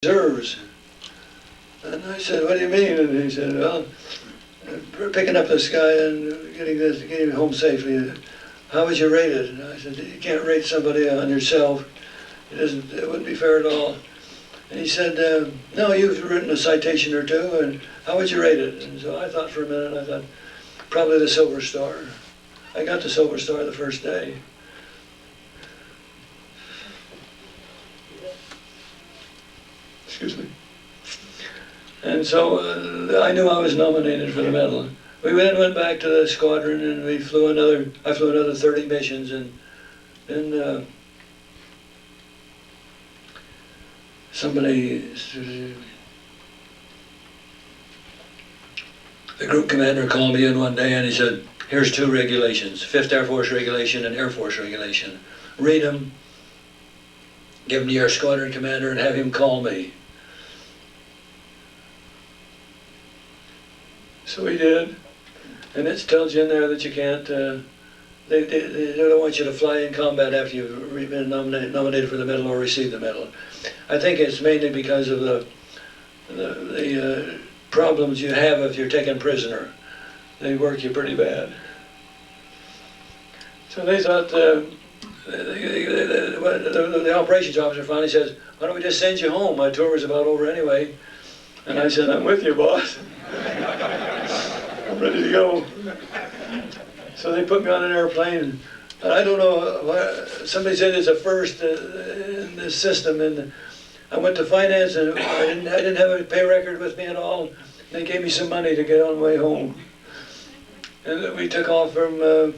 reserves. And I said, what do you mean? And he said, well, we're picking up this guy and getting him home safely. How would you rate it? And I said, you can't rate somebody on yourself. It wouldn't be fair at all. And he said, no, you've written a citation or two, and how would you rate it? And so I thought for a minute, I thought, probably the Silver Star. I got the Silver Star the first day. Excuse me. And so I knew I was nominated for the medal. We then went back to the squadron and I flew another 30 missions, and then the group commander called me in one day and he said, here's two regulations, 5th Air Force regulation and Air Force regulation. Read them, give them to your squadron commander and have him call me. So he did, and it tells you in there that you can't, they don't want you to fly in combat after you've been nominated for the medal or received the medal. I think it's mainly because of the problems you have if you're taken prisoner. They work you pretty bad. So they thought, the operations officer finally says, why don't we just send you home? My tour was about over anyway. And I said, I'm with you, boss. I'm ready to go. So they put me on an airplane. And I don't know why, somebody said it's a first in this system. And I went to finance and I didn't have a pay record with me at all. They gave me some money to get on the way home. And we took off from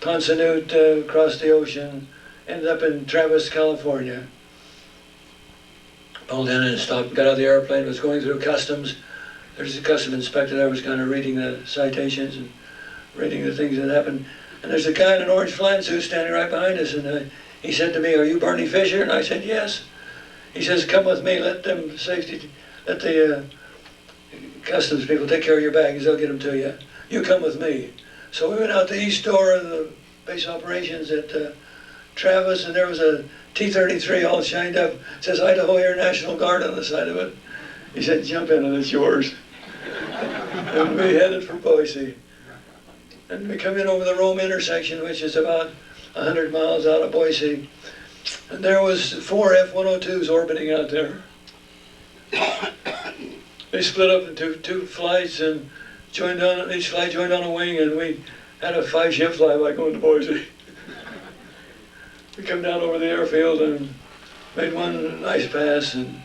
Ponsanute, across the ocean, ended up in Travis, California. Pulled in and stopped, got out of the airplane, was going through customs. There's a custom inspector there, was kind of reading the citations and reading the things that happened. And there's a guy in an orange flying suit standing right behind us, and he said to me, are you Bernie Fisher? And I said, yes. He says, come with me, let the customs people take care of your bags, they'll get them to you. You come with me. So we went out the east door of the base operations at Travis, and there was a T-33 all shined up. It says Idaho Air National Guard on the side of it. He said, jump in and it's yours. And we headed for Boise. And we come in over the Rome intersection, which is about 100 miles out of Boise. And there was 4 F-102s orbiting out there. They split up into two flights and each flight joined on a wing, and we had a 5-ship flyby going to Boise. We come down over the airfield and made one nice pass and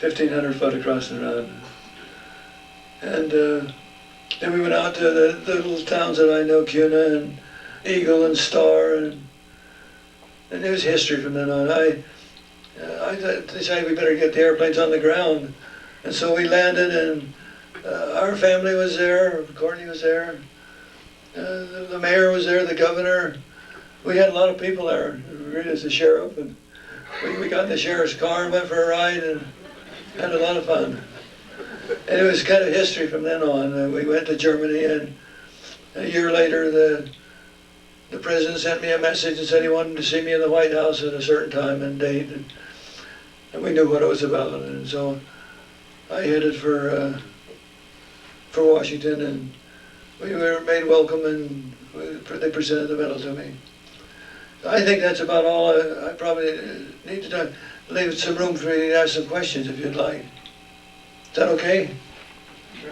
1,500 foot across the run. And then we went out to the little towns that I know, Cuna and Eagle and Star, and it was history from then on. I decided we better get the airplanes on the ground. And so we landed, and our family was there, Courtney was there, the mayor was there, the governor. We had a lot of people there, as the sheriff, and we got in the sheriff's car and went for a ride and had a lot of fun. And it was kind of history from then on. We went to Germany, and a year later the president sent me a message and said he wanted to see me in the White House at a certain time and date, and we knew what it was about. And so I headed for Washington, and we were made welcome, and they presented the medal to me. I think that's about all. I probably need to leave some room for you to ask some questions if you'd like. Is that okay? Sure.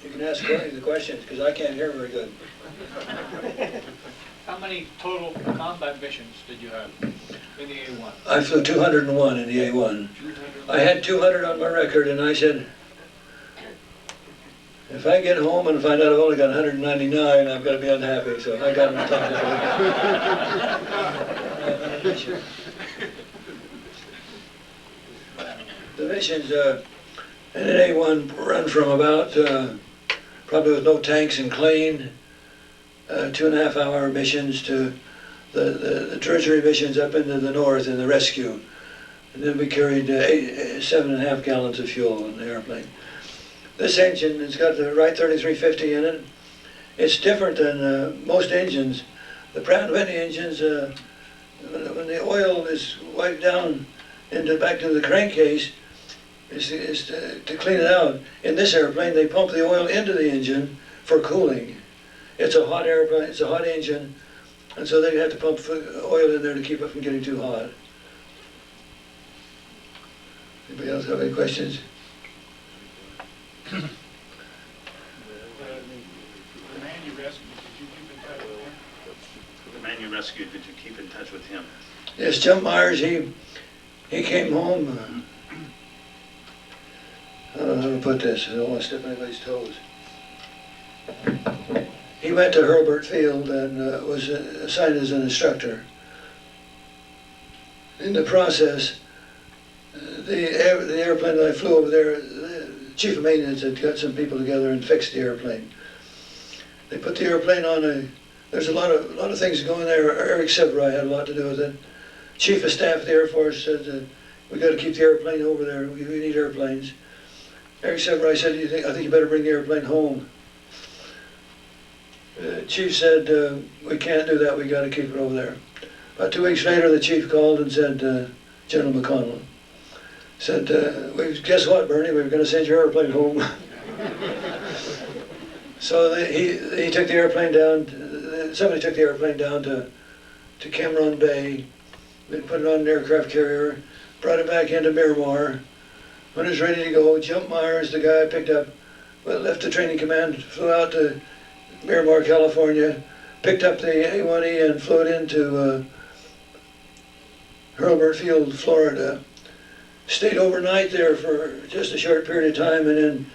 You can ask the questions, because I can't hear very good. How many total combat missions did you have in the A-1? I flew 201 in the A-1. I had 200 on my record, and I said, if I get home and find out I've only got 199, I'm going to be unhappy. So I got them to talk to the missions in an A-1 run from about, probably with no tanks and clean, 2.5-hour missions to the treasury missions up into the north in the rescue. And then we carried 7.5 gallons of fuel in the airplane. This engine has got the Wright 3350 in it. It's different than most engines. The Pratt & Whitney engines, when the oil is wiped down back to the crankcase, is to clean it out. In this airplane, they pump the oil into the engine for cooling. It's a hot airplane, it's a hot engine, and so they have to pump oil in there to keep it from getting too hot. Anybody else have any questions? The man you rescued, did you keep in touch with him? The man you rescued, did you keep in touch with him? Yes, Jump Myers, he came home. I don't know how to put this, I don't want to step on anybody's toes. He went to Hurlburt Field and was assigned as an instructor. In the process, the airplane that I flew over there, the chief of maintenance had got some people together and fixed the airplane. They put the airplane on there's a lot of things going there. Eric Severai had a lot to do with it. Chief of Staff of the Air Force said, we got to keep the airplane over there, we need airplanes. Eric Severai said, I think you better bring the airplane home. Chief said, we can't do that, we got to keep it over there. About 2 weeks later, the chief called and said, General McConnell, said, guess what, Bernie, we're going to send your airplane home. So he took the airplane down, somebody took the airplane down to Cameron Bay. They put it on an aircraft carrier, brought it back into Miramar. When it was ready to go, Jump Myers, the guy I picked up, left the training command, flew out to Miramar, California, picked up the A1E and flew it into Hurlburt Field, Florida. Stayed overnight there for just a short period of time, and then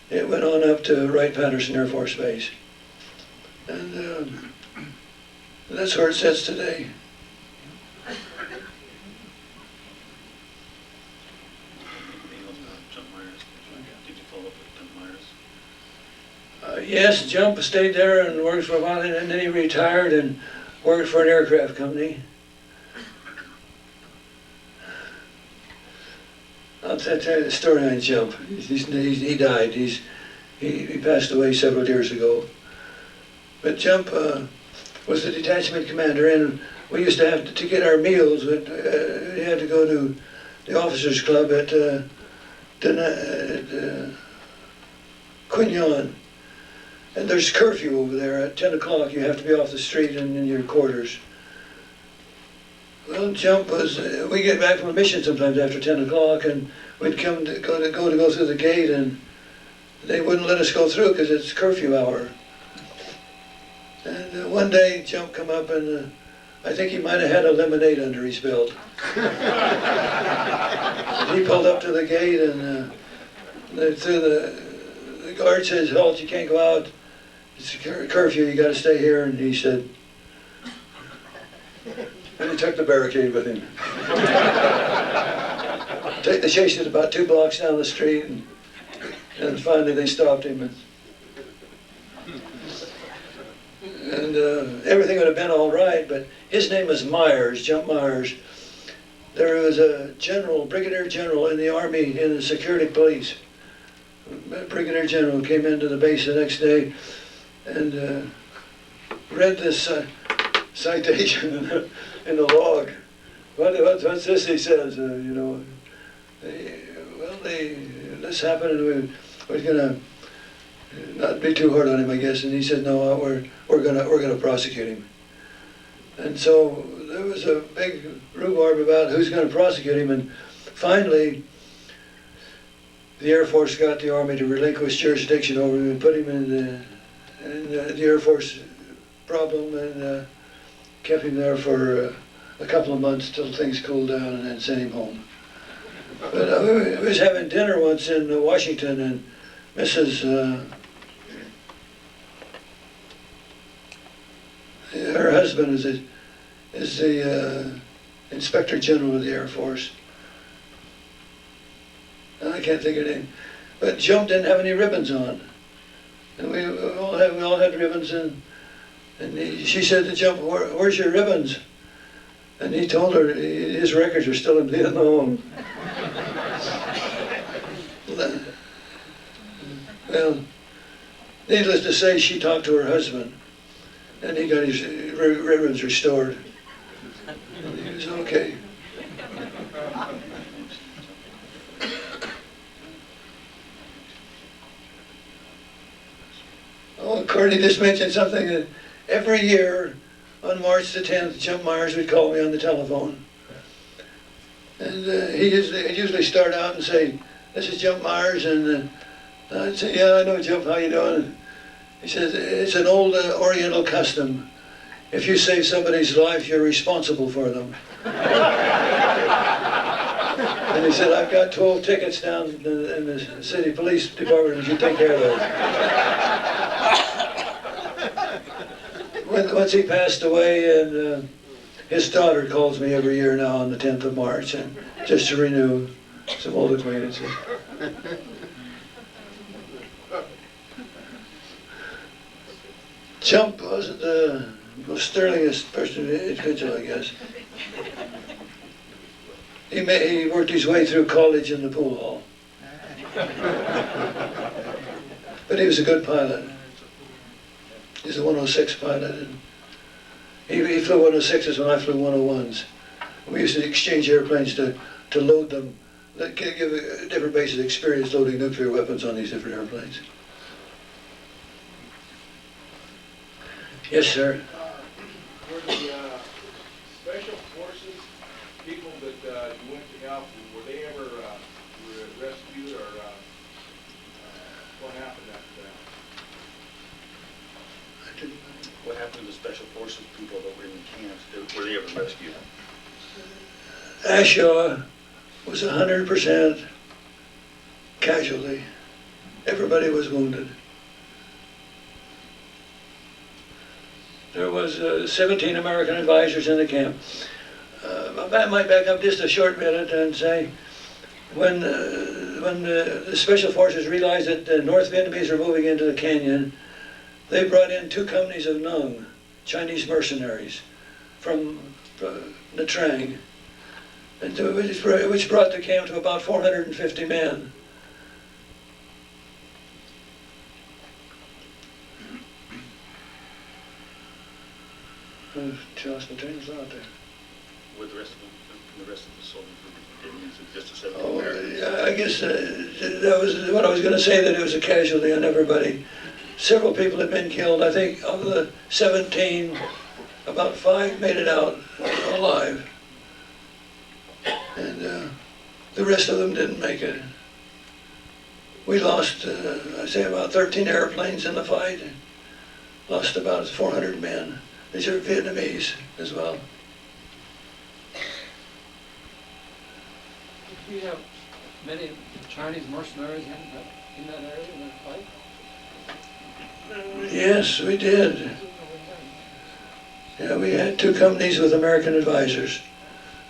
it went on up to Wright-Patterson Air Force Base. And that's where it sits today. Did you follow up with Jump Myers? Yes, Jump stayed there and worked for a while, and then he retired and worked for an aircraft company. I'll tell you the story on Jump. He died. He passed away several years ago. But Jump was the detachment commander, and we used to have to get our meals. We had to go to the officers' club at Quignon. And there's curfew over there. At 10 o'clock, you have to be off the street and in your quarters. Well, Jump was, we get back from a mission sometimes after 10 o'clock, and we'd go through the gate, and they wouldn't let us go through because it's curfew hour. And one day, Jump come up, and I think he might have had a lemonade under his belt. He pulled up to the gate, and the guard says, "Halt, you can't go out. It's a curfew, you got to stay here." And he said, and he took the barricade with him. They chased it about 2 blocks down the street, and finally they stopped him. And everything would have been all right, but his name was Myers, Jump Myers. There was a general, brigadier general in the Army, in the security police. Brigadier general came into the base the next day and read this citation in the log. What's this, he says, this happened, and we're gonna not be too hard on him, I guess. And he said, no, we're gonna prosecute him. And so there was a big rhubarb about who's gonna prosecute him, and finally the Air Force got the Army to relinquish jurisdiction over him and put him in the Air Force problem, and kept him there for a couple of months till things cooled down, and then sent him home. But we was having dinner once in Washington, and Mrs. Her husband is the Inspector General of the Air Force. I can't think of her name. But Jump didn't have any ribbons on, and we all had ribbons, and she said to Jump, "Where's your ribbons?" And he told her his records are still in Vietnam. Well, needless to say, she talked to her husband, and he got his ribbons restored. He was okay. Oh, Courtney just mentioned something that every year on March the 10th, Jim Myers would call me on the telephone. And he'd usually start out and say, "This is Jim Myers," and I'd say, "Yeah, I know, Jim, how you doing?" He says, "It's an old Oriental custom. If you save somebody's life, you're responsible for them." And he said, "I've got 12 tickets down in the city police department. Would you take care of those?" Once he passed away, and his daughter calls me every year now on the 10th of March, and just to renew some old acquaintances. Chump wasn't the most sterlingest person individual, I guess. He worked his way through college in the pool hall. But he was a good pilot. He's a 106 pilot. And he flew 106s when I flew 101s. We used to exchange airplanes to load them, give different bases experience loading nuclear weapons on these different airplanes. Yes, sir. Were the special forces people that you went to help, were they ever rescued, or what happened after that? What happened to the special forces people that were in the camps? Were they ever rescued? Ashaw was 100% casualty. Everybody was wounded. There was 17 American advisors in the camp. I might back up just a short minute and say, when the special forces realized that the North Vietnamese were moving into the canyon, they brought in 2 companies of Nung, Chinese mercenaries, from Nha Trang, and which brought the camp to about 450 men. Just the train's out there. With the rest of the soldiers didn't use it, just to set Oh, yeah, I guess that was what I was going to say, that it was a casualty on everybody. Several people had been killed. I think of the 17, about 5 made it out alive. And the rest of them didn't make it. We lost, I'd say, about 13 airplanes in the fight. Lost about 400 men. These are Vietnamese as well. Did we have many Chinese mercenaries in that area, in that fight? Yes, we did. Yeah, we had 2 companies with American advisors.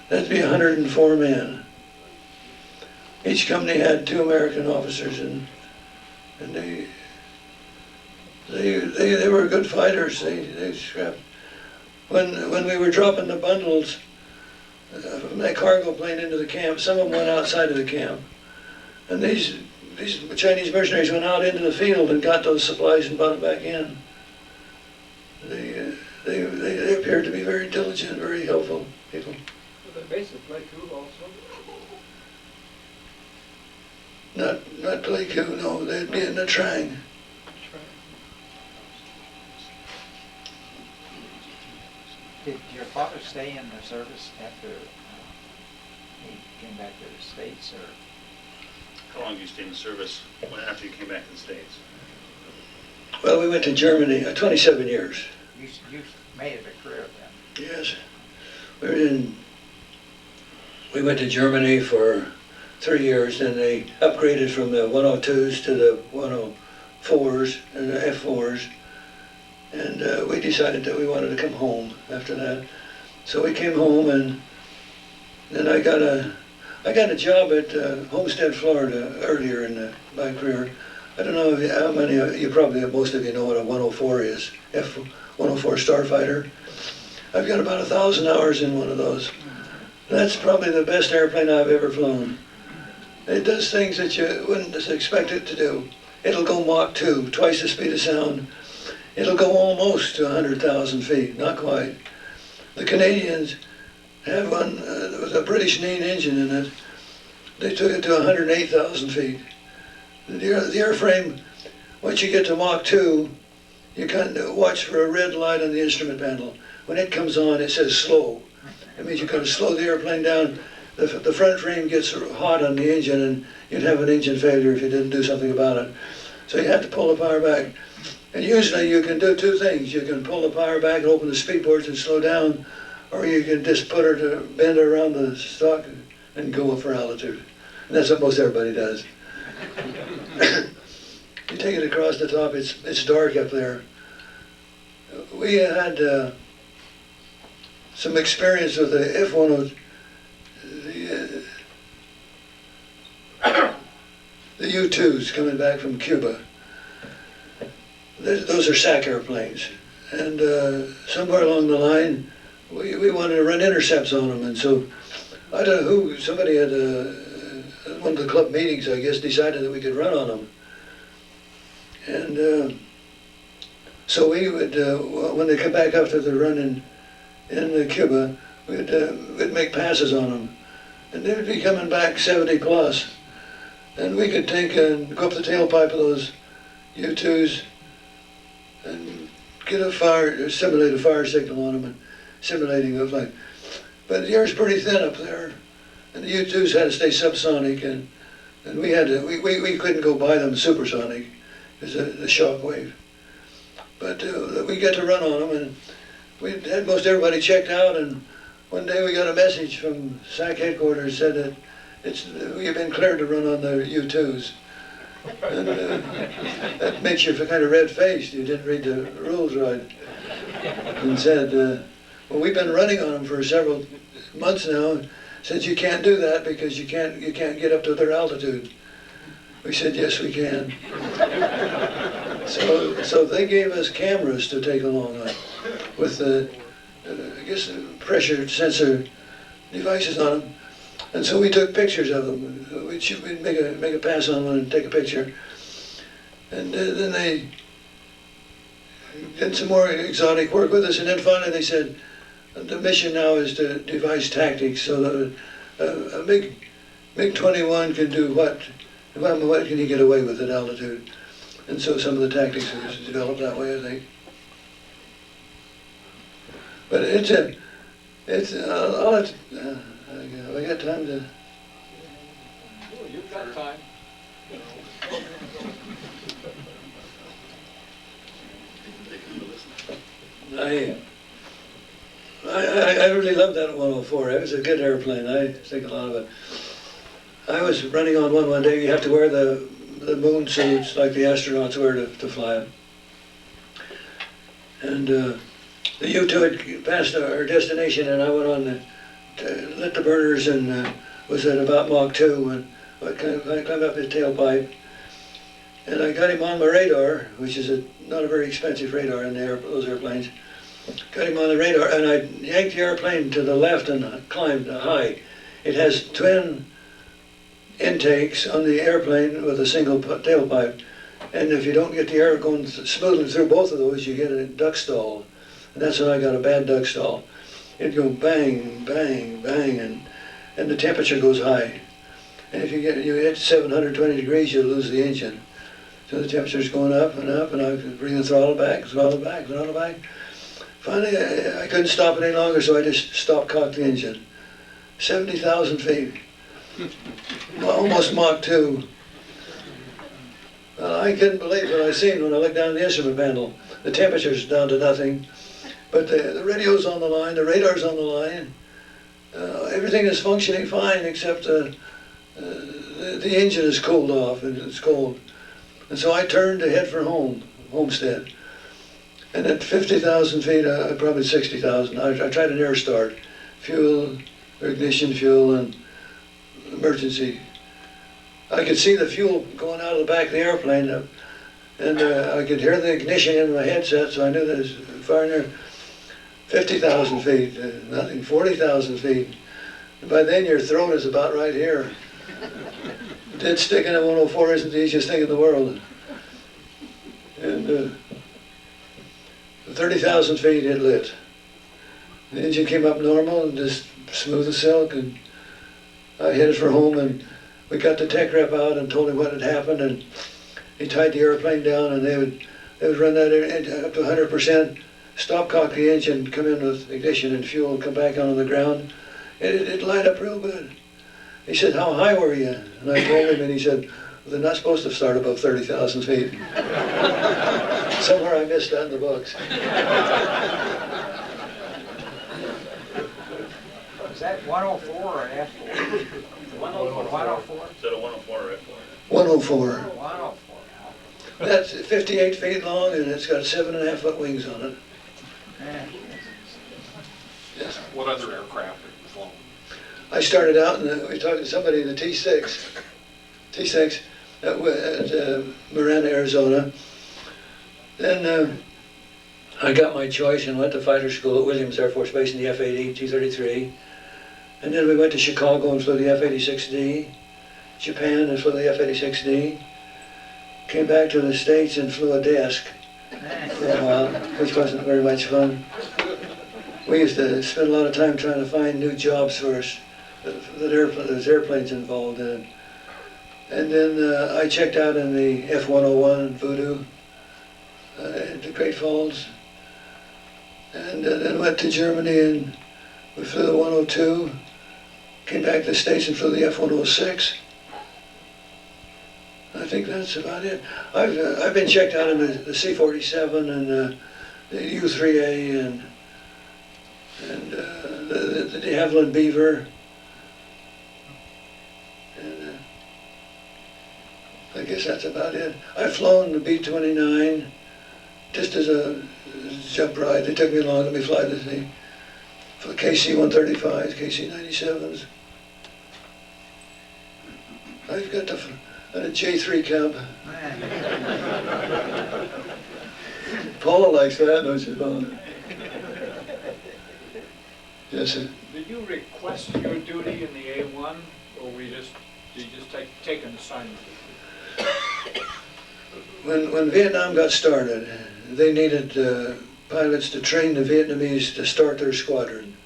That'd be 104 men. Each company had 2 American officers, and they were good fighters. They scrapped. When we were dropping the bundles from that cargo plane into the camp, some of them went outside of the camp, and these Chinese mercenaries went out into the field and got those supplies and brought them back in. They appeared to be very diligent, very helpful people. Were they based at Pleiku also? Not Pleiku, no. They'd be in Nha Trang. Did your father stay in the service after he came back to the States, or? How long did you stay in the service after you came back to the States? Well, we went to Germany, 27 years. You made it a career then? Yes. We went to Germany for 3 years, and they upgraded from the 102s to the 104s and the F4s. And we decided that we wanted to come home after that. So we came home, and then I got a job at Homestead, Florida earlier in my career. I don't know how many of you, probably most of you know what a 104 is, F-104 Starfighter. I've got about 1,000 hours in one of those. That's probably the best airplane I've ever flown. It does things that you wouldn't expect it to do. it'll go Mach 2, twice the speed of sound. It'll go almost to 100,000 feet, not quite. The Canadians have one with a British main engine in it. They took it to 108,000 feet. The airframe, once you get to Mach 2, you kind of watch for a red light on the instrument panel. When it comes on, it says slow. It means you kind of slow the airplane down. The front frame gets hot on the engine, and you'd have an engine failure if you didn't do something about it. So you have to pull the power back. And usually you can do two things. You can pull the power back and open the speed boards and slow down, or you can just put her to bend her around the stock and go up for altitude. And that's what most everybody does. You take it across the top, it's dark up there. We had some experience with the F-102, the U-2s coming back from Cuba. Those are SAC airplanes. And somewhere along the line, we wanted to run intercepts on them. And so, I don't know who, somebody at one of the club meetings, I guess, decided that we could run on them. And so we would, when they come back after the run in Cuba, we'd make passes on them. And they would be coming back 70 plus. And we could take and go up the tailpipe of those U-2s and get a fire, simulate a fire signal on them and simulating the flight. But the air's pretty thin up there. And the U-2s had to stay subsonic, and we had to, we couldn't go by them supersonic because of the shock wave. But we got to run on them, and we had most everybody checked out, and one day we got a message from SAC headquarters said that we've been cleared to run on the U-2s. And that makes you kind of red-faced. You didn't read the rules right. And said, well, we've been running on them for several months now, since you can't do that because you can't get up to their altitude. We said, yes, we can. So they gave us cameras to take along with the, I guess, the pressure sensor devices on them. And so we took pictures of them. We'd make a pass on one and take a picture. And then they did some more exotic work with us. And then finally they said, the mission now is to devise tactics so that a MiG-21 can do what can he get away with at altitude? And so some of the tactics are developed that way, I think. But I'll have to, I got time to. Oh, you've got time. I really loved that 104. It was a good airplane. I think a lot of it. I was running on one day. You have to wear the moon suits like the astronauts wear to fly them. And the U-2 had passed our destination, and I went on lit the burners and was at about Mach 2 and I climbed up his tailpipe. And I got him on my radar, which is not a very expensive radar in those airplanes. Got him on the radar, and I yanked the airplane to the left and climbed high. It has twin intakes on the airplane with a single tailpipe. And if you don't get the air going smoothly through both of those, you get a duck stall. And that's when I got a bad duck stall. It'd go bang, bang, bang, and the temperature goes high. And if you hit 720 degrees, you'll lose the engine. So the temperature's going up, and I bring the throttle back, throttle back, throttle back. Finally, I couldn't stop it any longer, so I just cocked the engine. 70,000 feet, almost Mach 2. I couldn't believe what I seen when I looked down at the instrument panel. The temperature's down to nothing, but the radio's on the line, the radar's on the line. Everything is functioning fine except the engine is cooled off and it's cold. And so I turned to head for Homestead. And at 50,000 feet, probably 60,000, I tried an air start. Fuel, ignition, fuel, and emergency. I could see the fuel going out of the back of the airplane, and I could hear the ignition in my headset, so I knew that it was firing there. 50,000 feet, nothing, 40,000 feet. And by then your throat is about right here. Dead stick in a 104 isn't the easiest thing in the world. And 30,000 feet it lit. The engine came up normal and just smooth as silk, and I headed for home, and we got the tech rep out and told him what had happened, and he tied the airplane down, and they would run that up to 100%, stop cock the engine, come in with ignition and fuel, and come back onto the ground. It light up real good. He said, "How high were you?" And I told him, and he said, "Well, they're not supposed to start above 30,000 feet." Somewhere I missed that in the books. Is that 104 or F4? 104. Is that a 104 or F4? 104. 104. That's 58 feet long, and it's got 7.5 foot wings on it. Yes. What other aircraft have you flown? I started out, and we talked to somebody in the T6 at Marana, Arizona. Then I got my choice and went to fighter school at Williams Air Force Base in the F-80, T-33. And then we went to Chicago and flew the F-86D, Japan and flew the F-86D. Came back to the States and flew a desk for a while, which wasn't very much fun. We used to spend a lot of time trying to find new jobs for us that there's airplanes involved in. And then I checked out in the F-101 Voodoo at the Great Falls. And then went to Germany and we flew the 102. Came back to the States and flew the F-106. I think that's about it. I've been checked out in the C-47 and the U-3A and the de Havilland Beaver. And I guess that's about it. I've flown the B-29 just as a jump ride. They took me along, let me fly for the KC-135s, KC-97s. I've got a J3 cab. Paula likes that, don't you, Paula? Yes, sir. Did you request your duty in the A1, or did you just take an assignment? When Vietnam got started, they needed pilots to train the Vietnamese to start their squadron.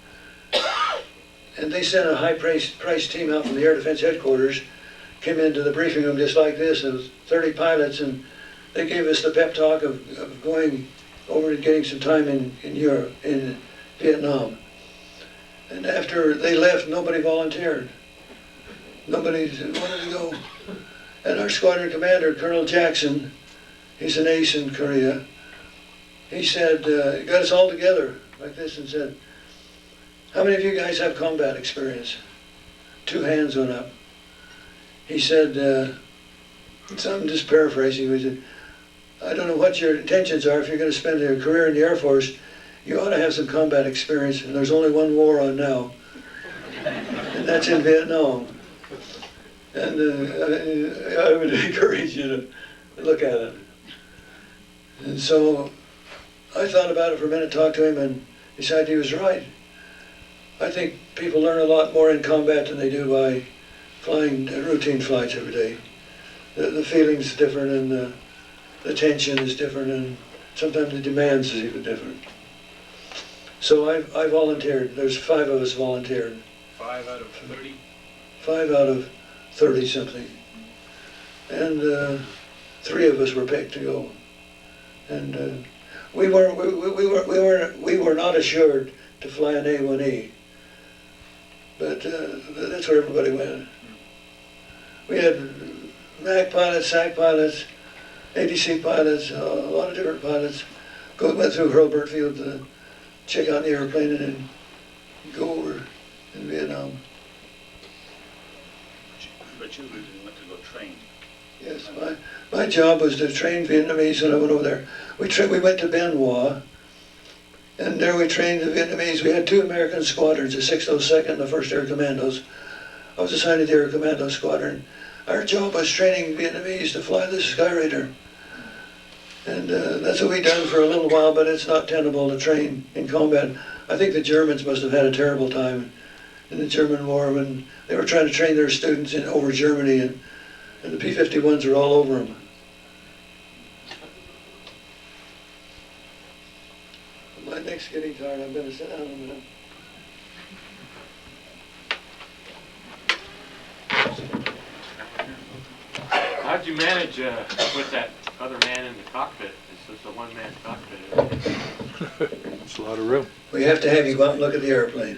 And they sent a high-priced team out from the Air Defense Headquarters, came into the briefing room just like this, and 30 pilots, and they gave us the pep talk of going over and getting some time in Europe, in Vietnam. And after they left, nobody volunteered. Nobody wanted to go. And our squadron commander, Colonel Jackson, he's an ace in Korea, he said, he got us all together like this and said, "How many of you guys have combat experience?" 2 hands went up. He said, so I'm just paraphrasing, he said, "I don't know what your intentions are. If you're going to spend your career in the Air Force, you ought to have some combat experience, and there's only one war on now, and that's in Vietnam." And I would encourage you to look at it. And so I thought about it for a minute, talked to him, and decided he was right. I think people learn a lot more in combat than they do by flying routine flights every day. The feeling's different, and the tension is different, and sometimes the demands is even different. So I volunteered. There's 5 of us volunteered. 5 out of 30? 5 out of 30 something. And 3 of us were picked to go. And we were not assured to fly an A1E. But that's where everybody went. We had MAC pilots, SAC pilots, ADC pilots, a lot of different pilots. Went through Hurlburt Field to check out the airplane and then go over in Vietnam. But you really went to go train. Yes, my job was to train Vietnamese when I went over there. We went to Bien Hoa, and there we trained the Vietnamese. We had 2 American squadrons, the 602nd and the 1st Air Commandos. I was assigned to the Air Commando Squadron. Our job was training Vietnamese to fly the Skyraider. And that's what we done for a little while, but it's not tenable to train in combat. I think the Germans must have had a terrible time in the German war when they were trying to train their students over Germany, and the P-51s were all over them. My neck's getting tired, I'm gonna sit down a minute. How'd you manage with that other man in the cockpit? It's just a one-man cockpit. It's a lot of room. We have to have you go out and look at the airplane.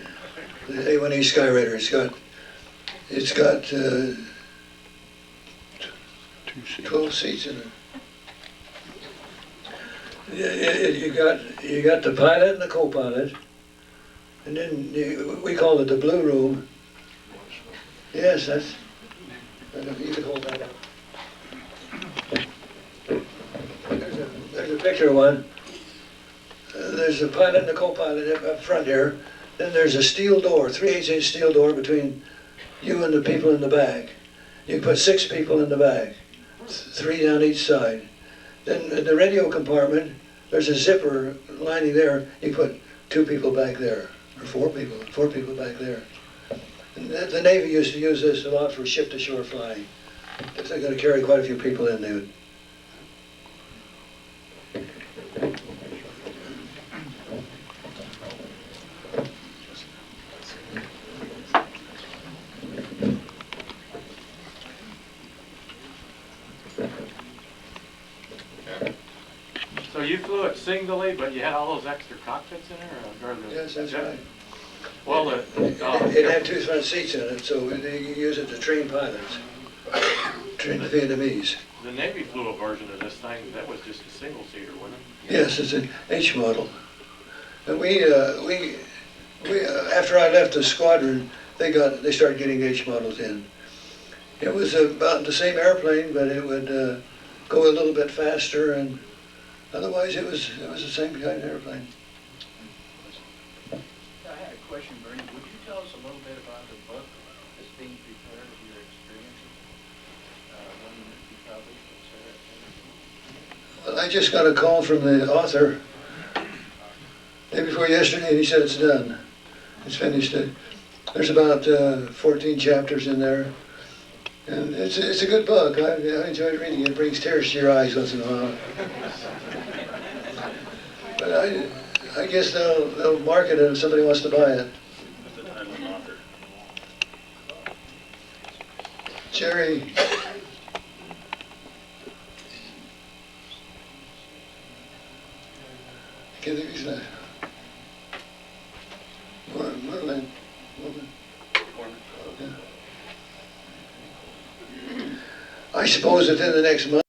The A1A Skyraider, it's got 2 seats. 12 seats in it. You got the pilot and the co-pilot, and then we call it the blue room. Yes, that's. I don't know if you can hold that up. There's a picture of one. There's a pilot and a co-pilot up front here. Then there's a steel door, 3/8-inch steel door between you and the people in the back. You can put 6 people in the back, 3 down each side. Then in the radio compartment, there's a zipper lining there. You put 2 people back there, or 4 people back there. And the Navy used to use this a lot for ship-to-shore flying. If they're going to carry quite a few people in, they would. So you flew it singly, but you had all those extra cockpits in there? Or the, Yes, that's right. Well, It had 2 front seats in it, so you use it to train pilots, train the Vietnamese. the Navy flew a version of this thing that was just a single-seater, wasn't it? Yes, it's an H model. And we after I left the squadron, they started getting H models in. It was about the same airplane, but it would go a little bit faster, and otherwise it was the same kind of airplane. I had a question, Bernie. Would you tell us a little bit about the book that's being prepared of your experiences? When will it be published, et cetera, et cetera? Well, I just got a call from the author day before yesterday, and he said it's done. It's finished. There's about 14 chapters in there. And it's a good book. I enjoyed reading it. It brings tears to your eyes once in a while. But I guess they'll market it if somebody wants to buy it. At the time of an author. Jerry. I can't think of his name. Merlin. Yeah. I suppose within the next month.